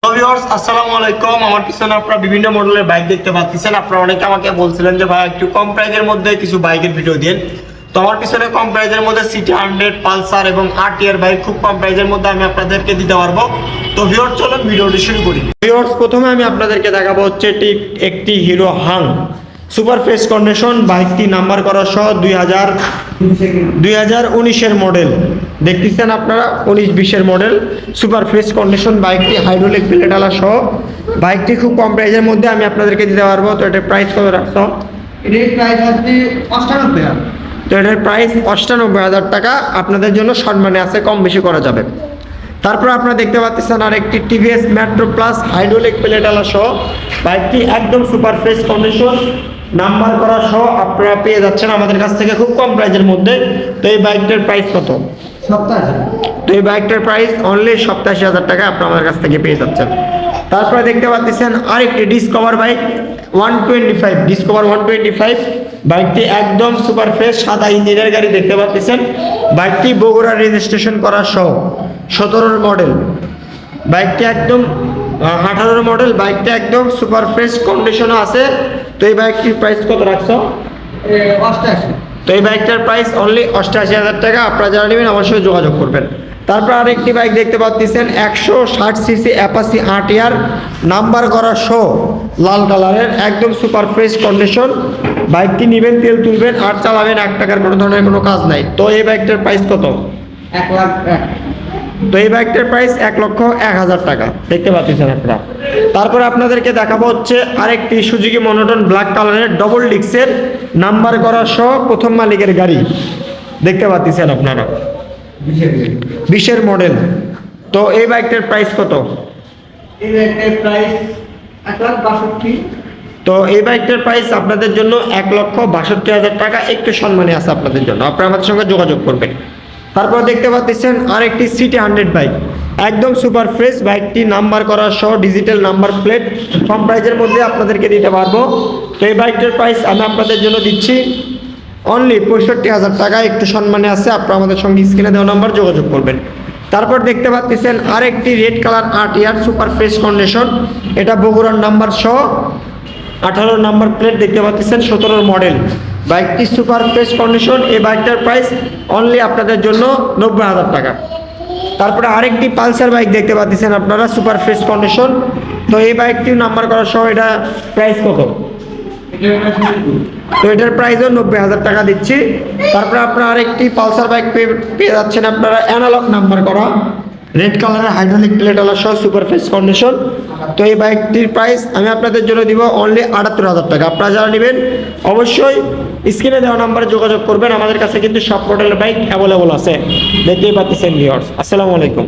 তো ভিউয়ার্স আসসালামু আলাইকুম। আমার পিছনে আপনারা বিভিন্ন মডেলের বাইক দেখতে পাচ্ছেন। আপনারা অনেকে আমাকে বলছিলেন যে ভাই একটু কম প্রাইজের মধ্যে কিছু বাইকের ভিডিও দিন। তো আমার পিছনে কম প্রাইজের মধ্যে সিটি 100, পালসার এবং আরটিআর বাইক খুব কম প্রাইজের মধ্যে আমি আপনাদেরকে দিতে পারবো। তো ভিউয়ার্স চলুন ভিডিওটি শুরু করি। ভিউয়ার্স প্রথমে আমি আপনাদেরকে দেখাবো হচ্ছে একটি hero Hang super fresh condition. বাইকটি নাম্বার করা সহ 2019-এর মডেল দেখতেছেন আপনারা, 19-20-এর মডেল সুপার ফ্রেশ কন্ডিশন। বাইকটি হাইড্রোলিক প্লেটালা সহ। বাইকটি খুব কম প্রাইসের মধ্যে আমি আপনাদেরকে দিতে পারবো। তো এটার প্রাইস কত রাখছো? এটার প্রাইস হচ্ছে 98,000। তো এটার প্রাইস 98,000 টাকা। আপনাদের জন্য সম্মানে আছে, কম বেশি করা যাবে। তারপর আপনারা দেখতে পাচ্ছেন আর একটি টিভিএস মেট্রো প্লাস হাইড্রোলিক প্লেটালা সহ। বাইকটি একদম সুপার ফ্রেশ কন্ডিশন, নাম্বার করা সহ আপনারা পেয়ে যাচ্ছেন আমাদের কাছ থেকে খুব কম প্রাইসের মধ্যে। তো এই বাইকটার প্রাইস কত? 87,000। তো এই বাইকটার প্রাইস অনলি 87,000 টাকা আপনারা আমার কাছ থেকে পেয়ে যাচ্ছেন। তারপরে দেখতে পাচ্ছেন আরেকটি ডিসকভার বাইক 125, ডিসকভার 125। বাইকটি একদম সুপার ফ্রেশ সাদা ইঞ্জিনের গাড়ি দেখতে পাচ্ছেন। বাইকটি বগুড়া রেজিস্ট্রেশন করা সহ 17-র মডেল। বাইকটি একদম 18-র মডেল। বাইকটা একদম সুপার ফ্রেশ কন্ডিশনে আছে। তো এই বাইকটির প্রাইস কত রাখছো? 88। তো এই বাইকটার প্রাইস অনলি 88,000 টাকা। আপনারা যারা নেবেন অবশ্যই যোগাযোগ করবেন। তারপর আরেকটি বাইক দেখতে পাচ্ছেন 160 সিসি অ্যাপাচি আরটিআর নাম্বার করা শো, লাল কালারের, একদম সুপার ফ্রেশ কন্ডিশন। বাইকটি নেবেন, তেল তুলবেন আর চালাবেন, 1 টাকার কোনো ধরনের কোনো কাজ নাই। তো এই বাইকটার প্রাইস কত? 1,01,000। তো এই বাইকটার প্রাইস 1,01,000 টাকা দেখতে পাচ্ছেন আপনারা। তারপরে আপনাদেরকে দেখাবো হচ্ছে আরেকটি সুজুকি মনোটন ব্ল্যাক কালারের ডবল ডিক্সের নাম্বার করা সহ প্রথম মালিকের গাড়ি দেখতে পাচ্ছেন আপনারা, 20-এর মডেল। তো এই বাইকটার প্রাইস কত? এই বাইকের প্রাইস 1,62,000। তো এই বাইকটার প্রাইস আপনাদের জন্য 1,62,000 টাকা। একটু সম্মানে আছে আপনাদের জন্য, আপনারা আমাদের সঙ্গে যোগাযোগ করবেন। তারপর দেখতে পাচ্ছেন আরেকটি সিটি 100 বাইক, একদম সুপার ফ্রেশ। বাইকটি নাম্বার করা সহ ডিজিটাল নাম্বার প্লেট, কম প্রাইজের মধ্যে আপনাদেরকে দিতে পারবো। তো এই বাইকটার প্রাইস আমি আপনাদের জন্য দিচ্ছি অনলি 65,000 টাকা। একটু সম্মানে আছে, আপনারা আমাদের সঙ্গে স্ক্রিনে দেওয়া নাম্বার যোগাযোগ করবেন। তারপর দেখতে পাচ্ছেন আরেকটি red colour RTR super fresh condition. এটা বগুড়ার নাম্বার সহ 18 নাম্বার প্লেট দেখতে পাচ্ছেন, 17-র মডেল। বাইকটি সুপার ফ্রেশ কন্ডিশন। এই বাইকটার প্রাইস অনলি আপনাদের জন্য 90,000 টাকা। তারপরে আরেকটি পালসার বাইক দেখতে পাচ্ছেন আপনারা, সুপার ফ্রেশ কন্ডিশন। তো এই বাইকটি নাম্বার করার সহ এটা প্রাইস কত? তো এটার প্রাইসও 90,000 টাকা দিচ্ছি। তারপরে আপনারা আরেকটি পালসার বাইক পেয়ে যাচ্ছেন আপনারা, অ্যানালগ নাম্বার করা, রেড কালারের হাইড্রোলিক প্লেটওয়ালা সহ সুপার ফ্রেশ কন্ডিশন। তো এই বাইকটির প্রাইস আমি আপনাদের জন্য দিব অনলি 78,000 টাকা। আপনারা যারা নেবেন অবশ্যই স্ক্রিনে দেওয়া নাম্বারে যোগাযোগ করবেন। আমাদের কাছে কিন্তু সব মডেলের বাইক অ্যাভেলেবল আছে, দেখতেই পাচ্ছেন ভিউয়ার্স। আসসালামু আলাইকুম।